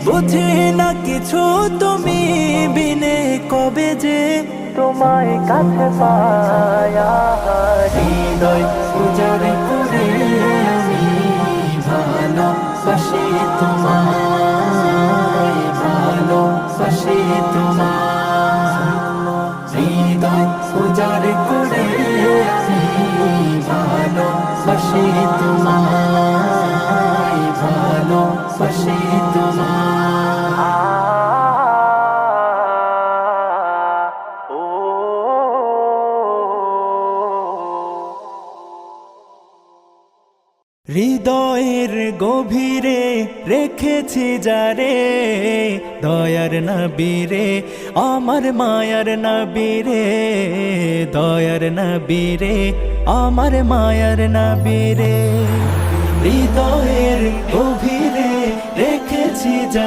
বুঝি না কিছু তুমি বিনে কবে যে তোমায় কাছে পায়া হৃদয় উজাড় করে আমি ভালোবাসি তোমায় ভালোবাসি তোমায় হৃদয় উজাড় করে আমি ভালোবাসি তোমায় ভালোবাসি হৃদয়ের গভীরে রেখেছি যারে দয়ার নবীরে আমার মায়ার নবীরে দয়ার নবীরে আমার মায়ার নবীরে হৃদয়ের গভীরে রেখেছি